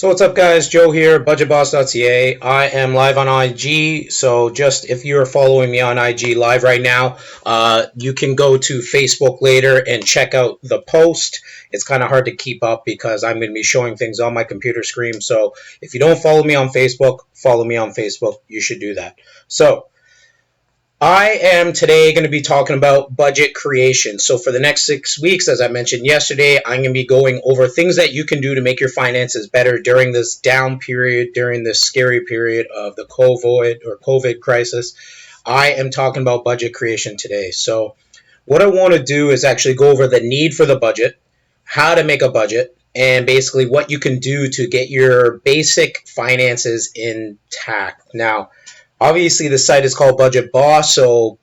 So what's up, guys? Joe here, budgetboss.ca. I am live on IG, so just if you're following me on IG live right now, you can go to Facebook later and check out the post. It's kind of hard to keep up because I'm going to be showing things on my computer screen. So if you don't follow me on Facebook, follow me on Facebook. You should do that. So I am today going to be talking about budget creation. So for the next 6 weeks, as I mentioned yesterday, I'm going to be going over things that you can do to make your finances better during this down period, during this scary period of the COVID crisis. I am talking about budget creation today. So what I want to do is actually go over the need for the budget, how to make a budget, and basically what you can do to get your basic finances intact. Now, obviously, the site is called Budget Boss, so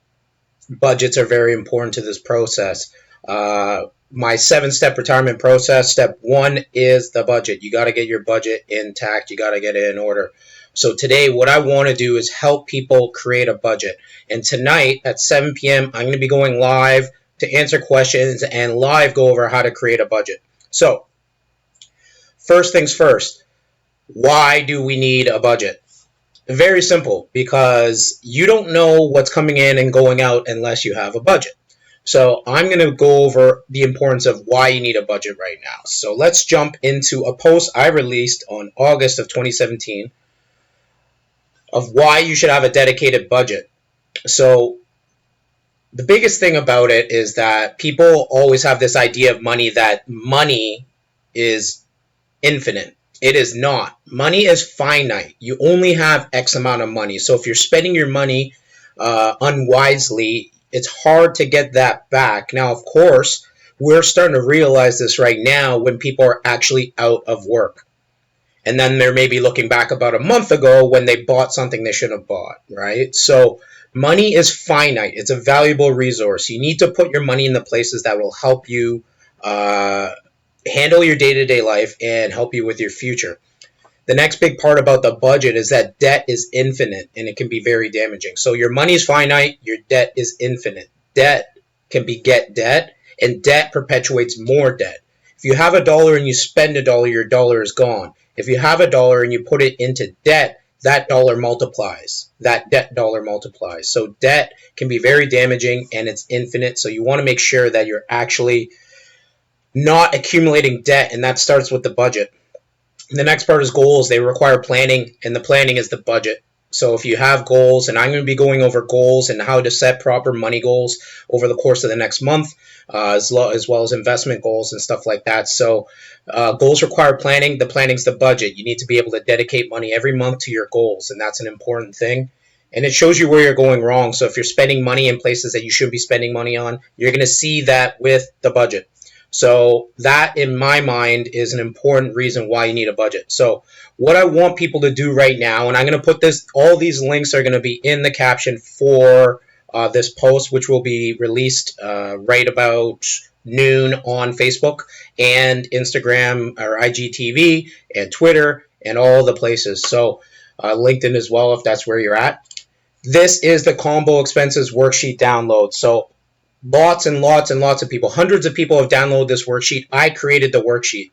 budgets are very important to this process. My 7-step retirement process, step 1 is the budget. You got to get your budget intact. You got to get it in order. So today, what I want to do is help people create a budget. And tonight at 7 p.m., I'm going to be going live to answer questions and live go over how to create a budget. So first things first, why do we need a budget? Very simple, because you don't know what's coming in and going out unless you have a budget. So I'm going to go over the importance of why you need a budget right now. So let's jump into a post I released on August of 2017 of why you should have a dedicated budget. So the biggest thing about it is that people always have this idea of money, that money is infinite. It is not. Money is finite. You only have X amount of money. So if you're spending your money unwisely, it's hard to get that back. Now, of course, we're starting to realize this right now when people are actually out of work. And then they're maybe looking back about a month ago when they bought something they shouldn't have bought, right? So money is finite. It's a valuable resource. You need to put your money in the places that will help you handle your day-to-day life and help you with your future. The next big part about the budget is that debt is infinite and it can be very damaging. So your money is finite, your debt is infinite. Debt can beget debt, and debt perpetuates more debt. If you have $1 and you spend $1, your dollar is gone. If you have $1 and you put it into debt, that dollar multiplies. That debt dollar multiplies. So debt can be very damaging and it's infinite. So you want to make sure that you're actually not accumulating debt, and that starts with the budget. The next part is goals. They require planning, and the planning is the budget. So if you have goals, and I'm going to be going over goals and how to set proper money goals over the course of the next month, as well as investment goals and stuff like that. So goals require planning. The planning is the budget. You need to be able to dedicate money every month to your goals, and that's an important thing. And it shows you where you're going wrong. So if you're spending money in places that you shouldn't be spending money on, you're going to see that with the budget. So that, in my mind, is an important reason why you need a budget. So what I want people to do right now, and I'm going to put all these links are going to be in the caption for this post, which will be released right about noon on Facebook and Instagram or IGTV and Twitter and all the places. So LinkedIn as well, if that's where you're at. This is the combo expenses worksheet download. So lots and lots and lots of people, hundreds of people have downloaded this worksheet. I created the worksheet.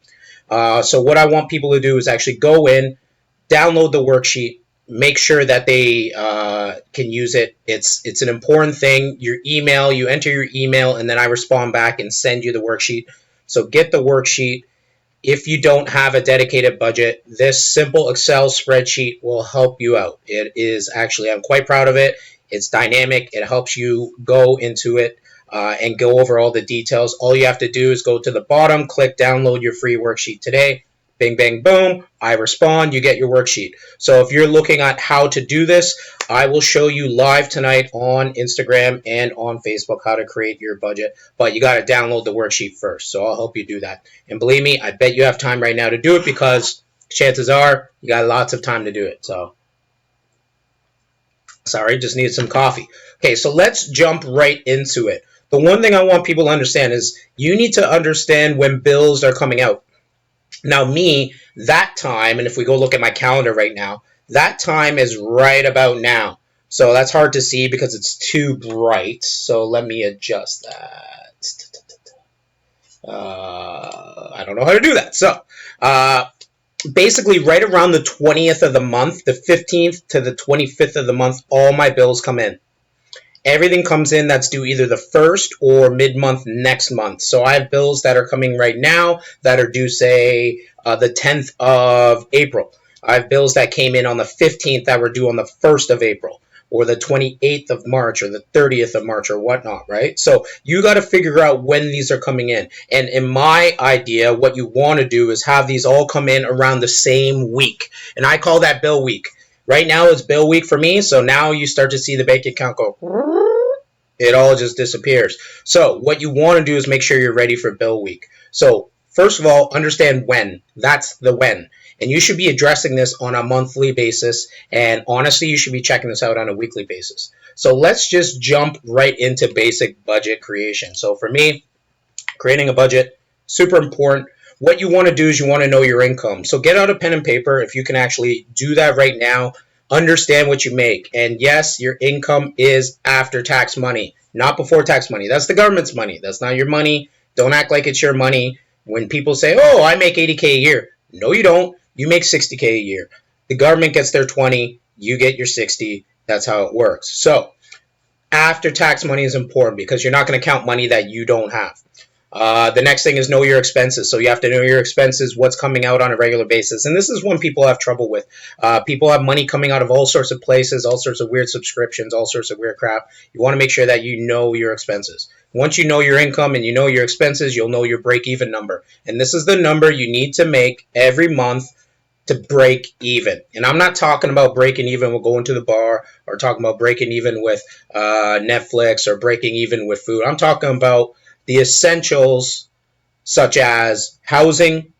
So what I want people to do is actually go in, download the worksheet, make sure that they can use it. It's an important thing. Your email, you enter your email, and then I respond back and send you the worksheet. So get the worksheet. If you don't have a dedicated budget, this simple Excel spreadsheet will help you out. It is actually, I'm quite proud of it. It's dynamic. It helps you go into it and go over all the details. All you have to do is go to the bottom, click download your free worksheet today. Bing, bang, boom. I respond. You get your worksheet. So if you're looking at how to do this, I will show you live tonight on Instagram and on Facebook how to create your budget. But you got to download the worksheet first. So I'll help you do that. And believe me, I bet you have time right now to do it because chances are you got lots of time to do it. So sorry, just needed some coffee. Okay, so let's jump right into it. The one thing I want people to understand is you need to understand when bills are coming out. Now me, that time, and if we go look at my calendar right now, that time is right about now. So that's hard to see because it's too bright. So let me adjust that. I don't know how to do that. So basically right around the 20th of the month, the 15th to the 25th of the month, all my bills come in. Everything comes in that's due either the 1st or mid-month next month. So I have bills that are coming right now that are due, say, the 10th of April. I have bills that came in on the 15th that were due on the 1st of April, or the 28th of March, or the 30th of March, or whatnot, right? So you got to figure out when these are coming in. And in my idea, what you want to do is have these all come in around the same week. And I call that bill week. Right now it's bill week for me, so now you start to see the bank account go, it all just disappears. So what you want to do is make sure you're ready for bill week. So first of all, understand when. That's the when. And you should be addressing this on a monthly basis, and honestly, you should be checking this out on a weekly basis. So let's just jump right into basic budget creation. So for me, creating a budget, super important. What you want to do is you want to know your income. So get out a pen and paper if you can actually do that right now. Understand what you make. And yes, your income is after tax money, not before tax money. That's the government's money. That's not your money. Don't act like it's your money. When people say, oh, I make 80K a year. No, you don't. You make 60K a year. The government gets their 20. You get your 60. That's how it works. So after tax money is important because you're not going to count money that you don't have. The next thing is know your expenses. So you have to know your expenses, what's coming out on a regular basis. And this is one people have trouble with. People have money coming out of all sorts of places, all sorts of weird subscriptions, all sorts of weird crap. You want to make sure that you know your expenses. Once you know your income and you know your expenses, you'll know your break-even number. And this is the number you need to make every month to break even. And I'm not talking about breaking even with going to the bar or talking about breaking even with Netflix or breaking even with food. I'm talking about the essentials such as housing,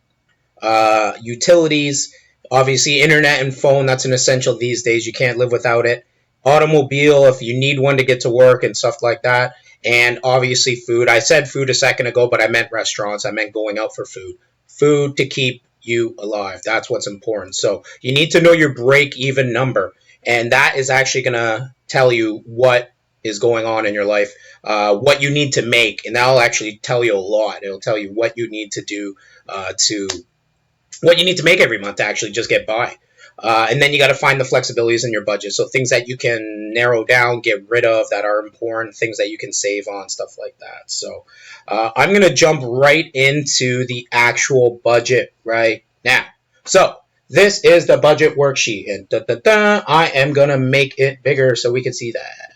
utilities, obviously internet and phone. That's an essential these days. You can't live without it. Automobile, if you need one to get to work and stuff like that. And obviously food. I said food a second ago, but I meant restaurants. I meant going out for food. Food to keep you alive. That's what's important. So you need to know your break-even number. And that is actually going to tell you what is going on in your life, what you need to make, and that'll actually tell you a lot. It'll tell you what you need to do what you need to make every month to actually just get by. And then you got to find the flexibilities in your budget. So things that you can narrow down, get rid of that are important, things that you can save on, stuff like that. So I'm going to jump right into the actual budget right now. So this is the budget worksheet, and I am going to make it bigger so we can see that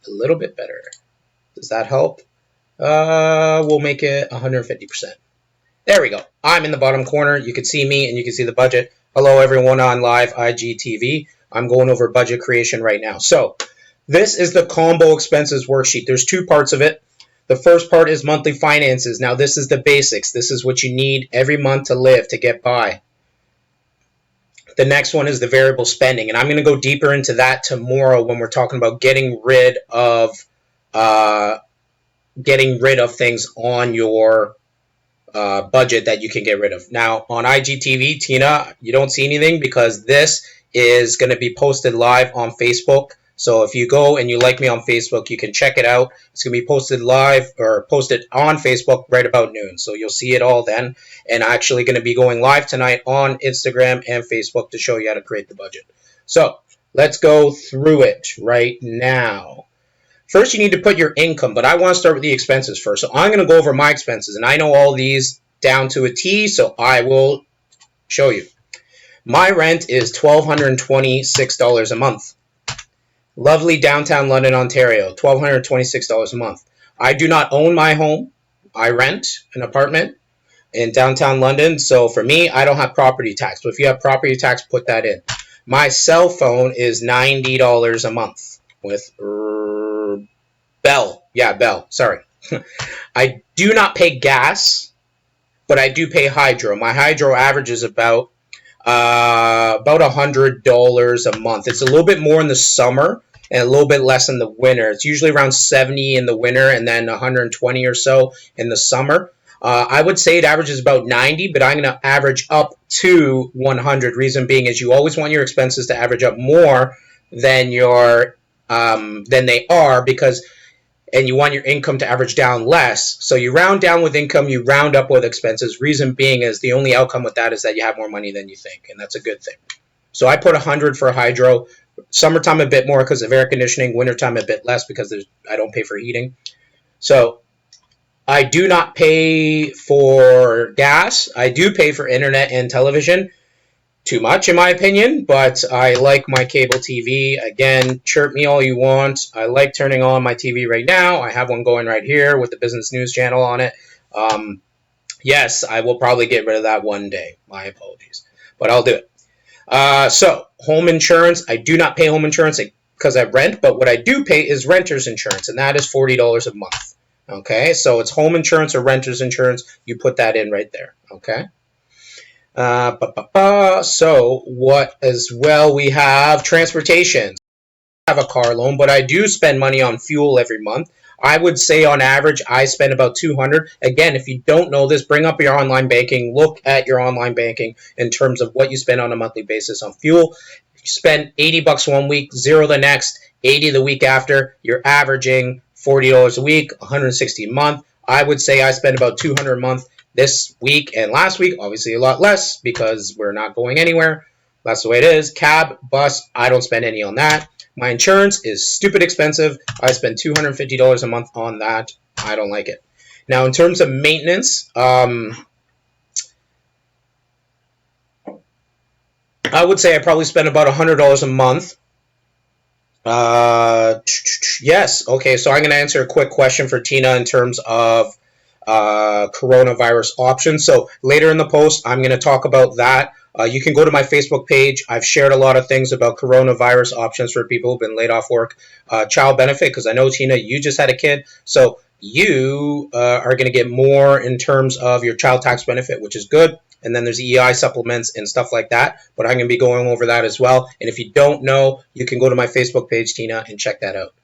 a little bit better. Does that help? We'll make it 150%. There we go. I'm in the bottom corner. You can see me and you can see the budget. Hello, everyone on live IGTV. I'm going over budget creation right now. So this is the combo expenses worksheet. There's two parts of it. The first part is monthly finances. Now, this is the basics. This is what you need every month to live, to get by. The next one is the variable spending, and I'm going to go deeper into that tomorrow when we're talking about getting rid of things on your budget that you can get rid of. Now, on IGTV, Tina, you don't see anything because this is going to be posted live on Facebook. So if you go and you like me on Facebook, you can check it out. It's going to be posted live or posted on Facebook right about noon. So you'll see it all then. And I'm actually going to be going live tonight on Instagram and Facebook to show you how to create the budget. So let's go through it right now. First, you need to put your income, but I want to start with the expenses first. So I'm going to go over my expenses, and I know all these down to a T, so I will show you. My rent is $1,226 a month. Lovely downtown London, Ontario, $1,226 a month. I do not own my home. I rent an apartment in downtown London, so for me, I don't have property tax. But if you have property tax, put that in. My cell phone is $90 a month with Bell. Yeah, Bell. Sorry. I do not pay gas, but I do pay hydro. My hydro averages about $100 a month. It's a little bit more in the summer and a little bit less in the winter. It's usually around 70 in the winter and then 120 or so in the summer. I would say it averages about 90, but I'm going to average up to 100. Reason being is you always want your expenses to average up more than they are, because and you want your income to average down less. So you round down with income, you round up with expenses. Reason being is the only outcome with that is that you have more money than you think, and that's a good thing. So I put 100 for hydro. Summertime a bit more because of air conditioning. Wintertime a bit less because I don't pay for heating. So I do not pay for gas. I do pay for internet and television. Too much in my opinion, but I like my cable TV. Again, chirp me all you want. I like turning on my TV right now. I have one going right here with the business news channel on it. Yes, I will probably get rid of that one day. My apologies, but I'll do it. So home insurance, I do not pay home insurance because I rent, but what I do pay is renter's insurance, and that is $40 a month. Okay, so it's home insurance or renter's insurance. You put that in right there. Okay. So what as well, we have transportation. I have a car loan, but I do spend money on fuel every month. I would say on average I spend about $200. Again, if you don't know this, bring up your online banking. Look at your online banking in terms of what you spend on a monthly basis on fuel. If you spend $80 one week, zero the next, 80 the week after, you're averaging $40 a week, 160 a month. I would say I spend about $200 a month this week and last week. Obviously a lot less because we're not going anywhere. That's the way it is. Cab, bus, I don't spend any on that. My insurance is stupid expensive. I spend $250 a month on that. I don't like it. Now, in terms of maintenance, I would say I probably spend about $100 a month. Yes. Okay, so I'm going to answer a quick question for Tina in terms of coronavirus options. So later in the post, I'm going to talk about that. You can go to my Facebook page. I've shared a lot of things about coronavirus options for people who've been laid off work. Child benefit, because I know, Tina, you just had a kid. So you are going to get more in terms of your child tax benefit, which is good. And then there's EI supplements and stuff like that. But I'm going to be going over that as well. And if you don't know, you can go to my Facebook page, Tina, and check that out.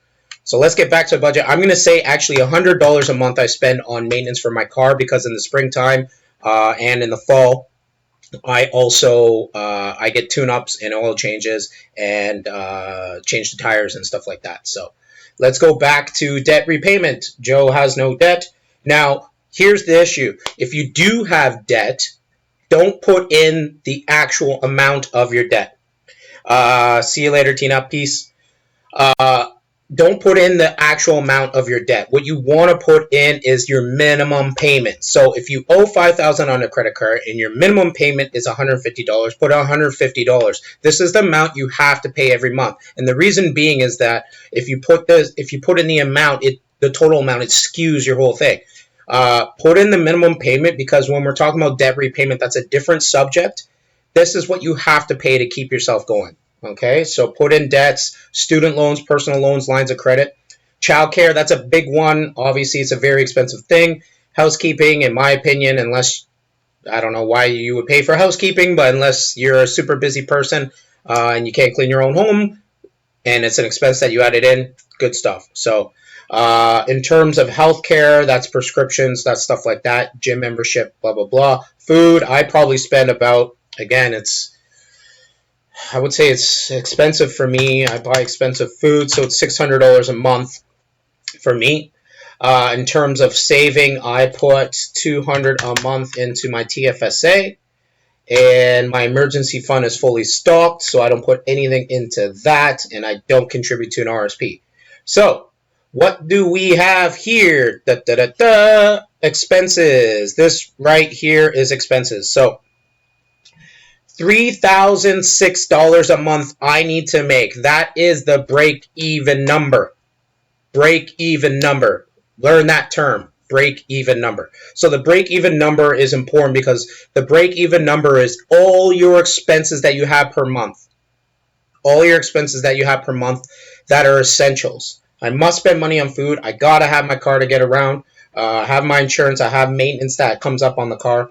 So let's get back to budget. I'm going to say actually $100 a month I spend on maintenance for my car, because in the springtime and in the fall, I also I get tune-ups and oil changes and change the tires and stuff like that. So let's go back to debt repayment. Joe has no debt. Now, here's the issue. If you do have debt, don't put in the actual amount of your debt. See you later, Tina. Peace. Don't put in the actual amount of your debt. What you want to put in is your minimum payment. So if you owe $5,000 on a credit card and your minimum payment is $150, put $150. This is the amount you have to pay every month. And the reason being is that if you put in the amount, the total amount, it skews your whole thing. Put in the minimum payment, because when we're talking about debt repayment, that's a different subject. This is what you have to pay to keep yourself going. Okay, so put in debts, student loans, personal loans, lines of credit. Childcare, that's a big one. Obviously, it's a very expensive thing. Housekeeping, in my opinion, unless, I don't know why you would pay for housekeeping, but unless you're a super busy person and you can't clean your own home, and it's an expense that you added in, good stuff. So in terms of healthcare, that's prescriptions, that's stuff like that, gym membership, blah, blah, blah. Food, I probably spend about, again, I would say it's expensive for me. I buy expensive food, so it's $600 a month for me. In terms of saving, I put $200 a month into my TFSA, and my emergency fund is fully stocked, so I don't put anything into that, and I don't contribute to an RSP. So what do we have here? Expenses. This right here is expenses. So $3,006 a month I need to make. That is the break-even number. Break-even number. Learn that term. Break-even number. So the break-even number is important because the break-even number is all your expenses that you have per month. All your expenses that you have per month that are essentials. I must spend money on food. I gotta have my car to get around. I have my insurance. I have maintenance that comes up on the car.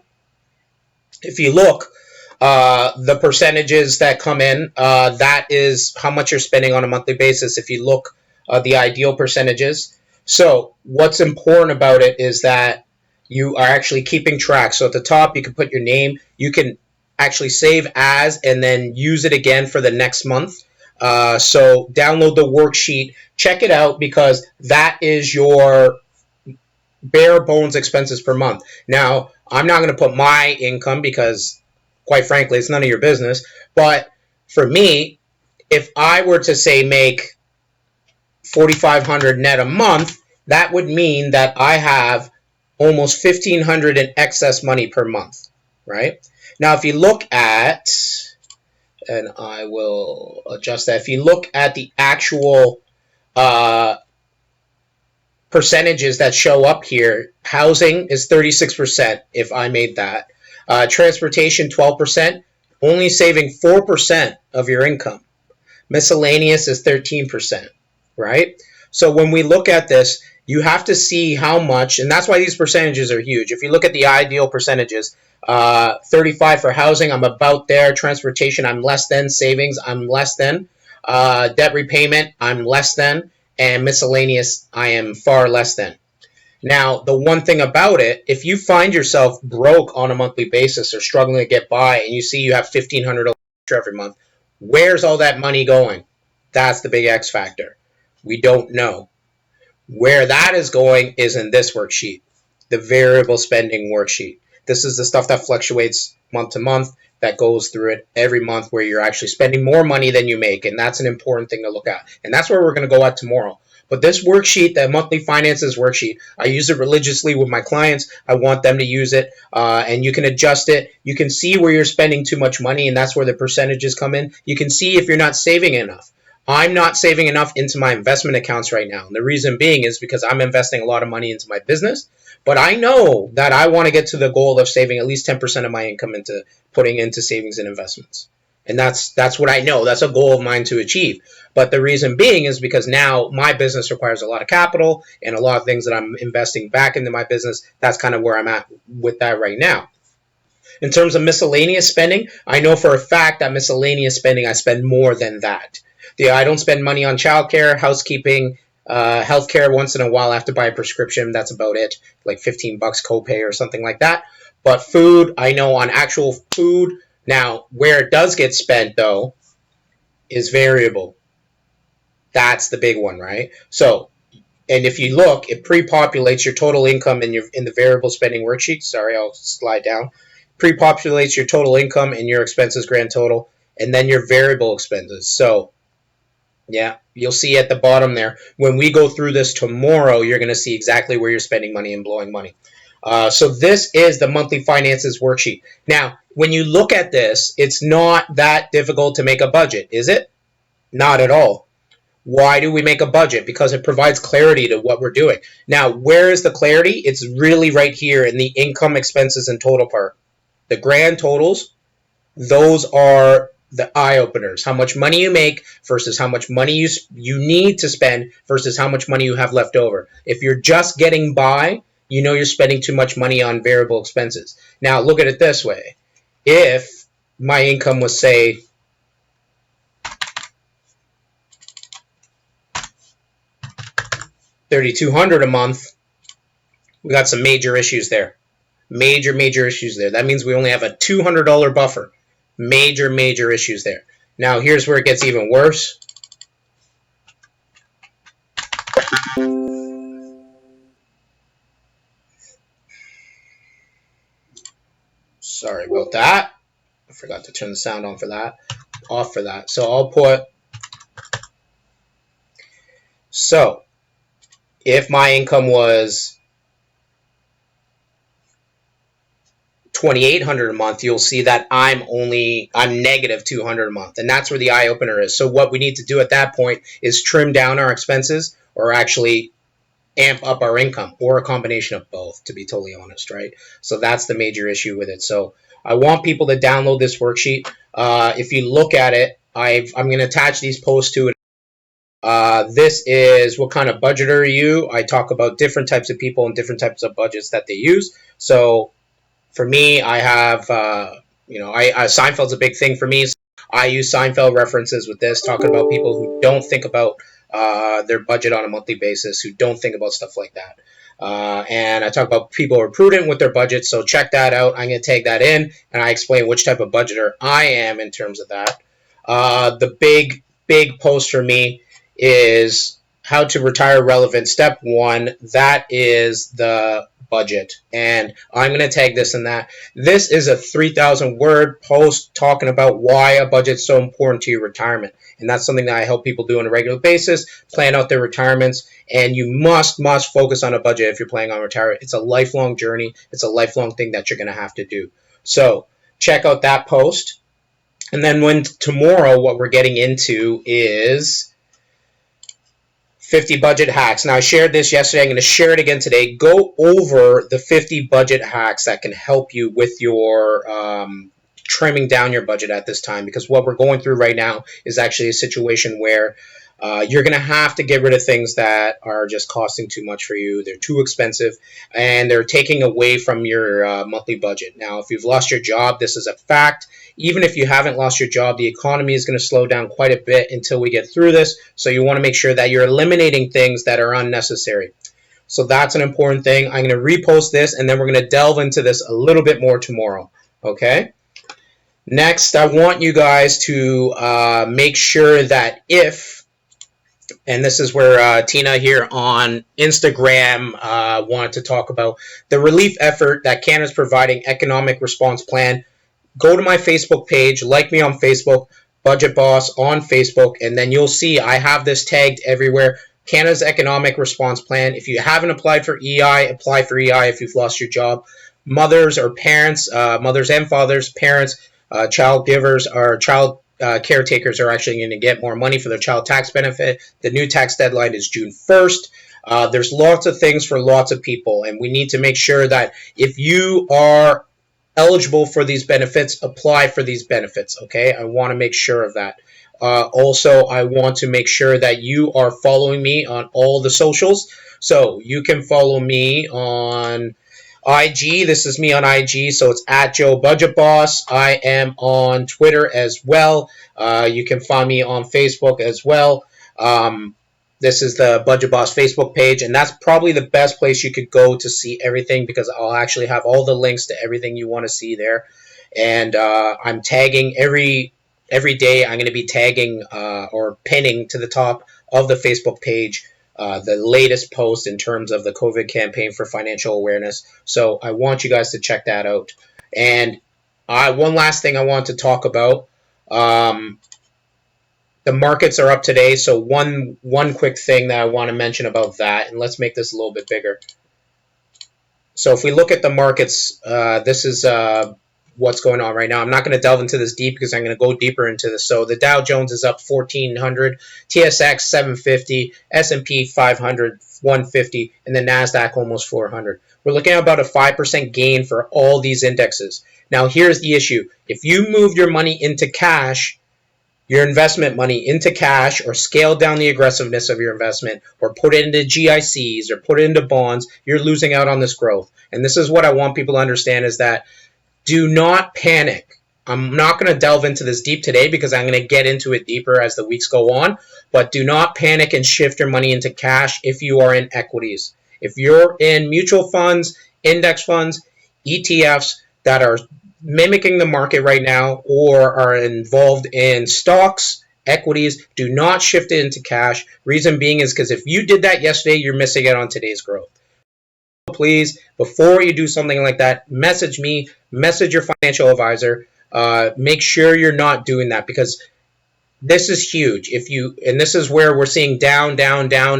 If you look, the percentages that come in, that is how much you're spending on a monthly basis. If you look, the ideal percentages. So what's important about it is that you are actually keeping track. So at the top, you can put your name. You can actually save as and then use it again for the next month. So download the worksheet, check it out, because that is your bare bones expenses per month. Now, I'm not going to put my income because, quite frankly, it's none of your business. But for me, if I were to say make $4,500 net a month, that would mean that I have almost $1,500 in excess money per month, right? Now, if you look at, and I will adjust that, if you look at the actual percentages that show up here, housing is 36% if I made that. Transportation, 12%, only saving 4% of your income. Miscellaneous is 13%, right? So when we look at this, you have to see how much, and that's why these percentages are huge. If you look at the ideal percentages, 35 for housing, I'm about there. Transportation, I'm less than. Savings, I'm less than. Debt repayment, I'm less than. And miscellaneous, I am far less than. Now, the one thing about it, if you find yourself broke on a monthly basis or struggling to get by, and you see you have $1,500 every month, where's all that money going? That's the big X factor. We don't know. Where that is going is in this worksheet, the variable spending worksheet. This is the stuff that fluctuates month to month, that goes through it every month, where you're actually spending more money than you make, and that's an important thing to look at. And that's where we're going to go at tomorrow. But this worksheet, the monthly finances worksheet, I use it religiously with my clients. I want them to use it, and you can adjust it. You can see where you're spending too much money, and that's where the percentages come in. You can see if you're not saving enough. I'm not saving enough into my investment accounts right now. And the reason being is because I'm investing a lot of money into my business. But I know that I want to get to the goal of saving at least 10% of my income into putting into savings and investments. And that's what I know. That's a goal of mine to achieve. But the reason being is because now my business requires a lot of capital and a lot of things that I'm investing back into my business. That's kind of where I'm at with that right now. In terms of miscellaneous spending, I know for a fact that miscellaneous spending, I spend more than that. I don't spend money on childcare, housekeeping, healthcare. Once in a while I have to buy a prescription. That's about it, like $15 copay or something like that. But food, I know on actual food. Now, where it does get spent, though, is variable. That's the big one, right? So, and if you look, it pre-populates your total income in the variable spending worksheet. Sorry, I'll slide down. Pre-populates your total income and your expenses grand total, and then your variable expenses. So, yeah, you'll see at the bottom there. When we go through this tomorrow, you're going to see exactly where you're spending money and blowing money. So this is the monthly finances worksheet. Now, when you look at this, it's not that difficult to make a budget, is it? Not at all. Why do we make a budget? Because it provides clarity to what we're doing. Now, where is the clarity? It's really right here in the income, expenses, and total part. The grand totals, those are the eye openers. How much money you make versus how much money you need to spend versus how much money you have left over. If you're just getting by, you know you're spending too much money on variable expenses. Now, look at it this way. If my income was, say, $3,200 a month, we got some major issues there. Major issues there. That means we only have a $200 buffer. Major issues there. Now, here's where it gets even worse. Sorry about that. I forgot to turn the sound on for that. Off for that. So I'll put, so if my income was $2,800 a month, you'll see that I'm negative $200 a month, and that's where the eye opener is. So what we need to do at that point is trim down our expenses, or actually amp up our income, or a combination of both, to be totally honest, right? So that's the major issue with it. So I want people to download this worksheet. If you look at it, I'm going to attach these posts to it. This is what kind of budgeter are you? I talk about different types of people and different types of budgets that they use. So for me, I have, Seinfeld's a big thing for me. So I use Seinfeld references with this, talking about people who don't think about their budget on a monthly basis, who don't think about stuff like that. And I talk about people who are prudent with their budget, so check that out. I'm going to tag that in, and I explain which type of budgeter I am in terms of that. The big big post for me is how to retire relevant. Step one, that is the budget. And I'm going to tag this in that. This is a 3,000 word post talking about why a budget is so important to your retirement. And that's something that I help people do on a regular basis, plan out their retirements. And you must focus on a budget if you're planning on retirement. It's a lifelong journey. It's a lifelong thing that you're going to have to do. So check out that post. And then tomorrow, what we're getting into is 50 budget hacks. Now, I shared this yesterday. I'm going to share it again today. Go over the 50 budget hacks that can help you with your trimming down your budget at this time, because what we're going through right now is actually a situation where you're going to have to get rid of things that are just costing too much for you. They're too expensive, and they're taking away from your monthly budget. Now, if you've lost your job, this is a fact. Even if you haven't lost your job, the economy is going to slow down quite a bit until we get through this. So you want to make sure that you're eliminating things that are unnecessary. So that's an important thing. I'm going to repost this, and then we're going to delve into this a little bit more tomorrow. Okay? Next, I want you guys to make sure that and this is where Tina here on Instagram wanted to talk about the relief effort that Canada's providing economic response plan. Go to my Facebook page, like me on Facebook, Budget Boss on Facebook, and then you'll see I have this tagged everywhere. Canada's Economic Response Plan. If you haven't applied for EI, apply for EI if you've lost your job. Mothers or parents, mothers and fathers, parents, child givers or child caretakers are actually going to get more money for their child tax benefit. The new tax deadline is June 1st. There's lots of things for lots of people, and we need to make sure that if you are eligible for these benefits, apply for these benefits, okay? I want to make sure of that. Also, I want to make sure that you are following me on all the socials. So you can follow me on IG. This is me on IG, so it's at Joe Budget Boss. I am on Twitter as well. You can find me on Facebook as well. This is the Budget Boss Facebook page, and that's probably the best place you could go to see everything, because I'll actually have all the links to everything you want to see there. And I'm tagging every day. I'm going to be tagging or pinning to the top of the Facebook page the latest post in terms of the COVID campaign for financial awareness. So I want you guys to check that out. And one last thing I want to talk about. The markets are up today, so one quick thing that I want to mention about that, and let's make this a little bit bigger. So if we look at the markets, this is what's going on right now. I'm not going to delve into this deep because I'm going to go deeper into this. So the Dow Jones is up 1,400, TSX 750, S&P 500, 150, and the NASDAQ almost 400. We're looking at about a 5% gain for all these indexes. Now here's the issue. If you move your money into cash, your investment money into cash, or scale down the aggressiveness of your investment, or put it into GICs, or put it into bonds, you're losing out on this growth. And this is what I want people to understand, is that do not panic. I'm not going to delve into this deep today because I'm going to get into it deeper as the weeks go on, but do not panic and shift your money into cash if you are in equities. If you're in mutual funds, index funds, ETFs that are mimicking the market right now, or are involved in stocks, equities, do not shift it into cash. Reason being is because if you did that yesterday, you're missing out on today's growth. Please, before you do something like that, message me, message your financial advisor. Make sure you're not doing that, because this is huge. And this is where we're seeing down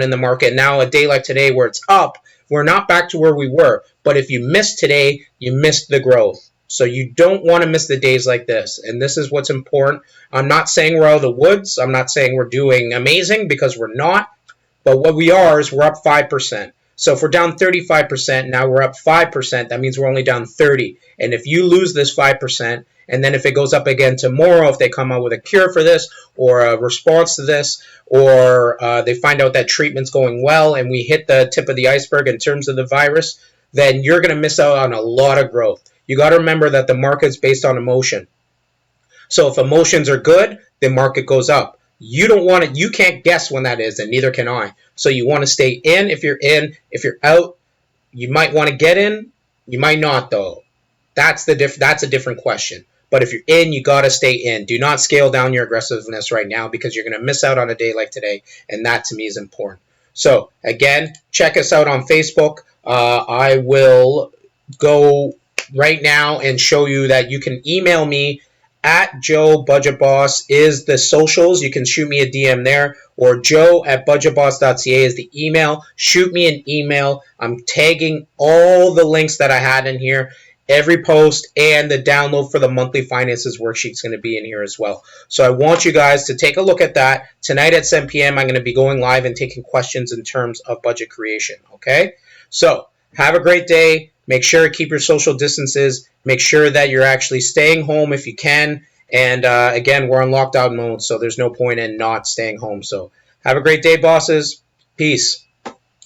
in the market. Now a day like today where it's up, we're not back to where we were. But if you missed today, you missed the growth. So you don't want to miss the days like this. And this is what's important. I'm not saying we're out of the woods. I'm not saying we're doing amazing, because we're not. But what we are is we're up 5%. So if we're down 35%, now we're up 5%, that means we're only down 30. And if you lose this 5%, and then if it goes up again tomorrow, if they come out with a cure for this, or a response to this, or they find out that treatment's going well and we hit the tip of the iceberg in terms of the virus, then you're going to miss out on a lot of growth. You got to remember that the market's based on emotion. So if emotions are good, the market goes up. You can't guess when that is, and neither can I. So you want to stay in if you're in. If you're out, you might want to get in. You might not, though. That's a different question. But if you're in, you got to stay in. Do not scale down your aggressiveness right now because you're going to miss out on a day like today. And that to me is important. So again, check us out on Facebook. I will go right now and show you that you can email me at Joe Budget Boss is the socials. You can shoot me a DM there, or Joe at budgetboss.ca is the email. Shoot me an email. I'm tagging all the links that I had in here, every post, and the download for the monthly finances worksheet is going to be in here as well. So I want you guys to take a look at that. Tonight at 7 p.m. I'm going to be going live and taking questions in terms of budget creation. Okay? So have a great day. Make sure to keep your social distances. Make sure that you're actually staying home if you can. And again, we're on lockdown mode, so there's no point in not staying home. So have a great day, bosses. Peace.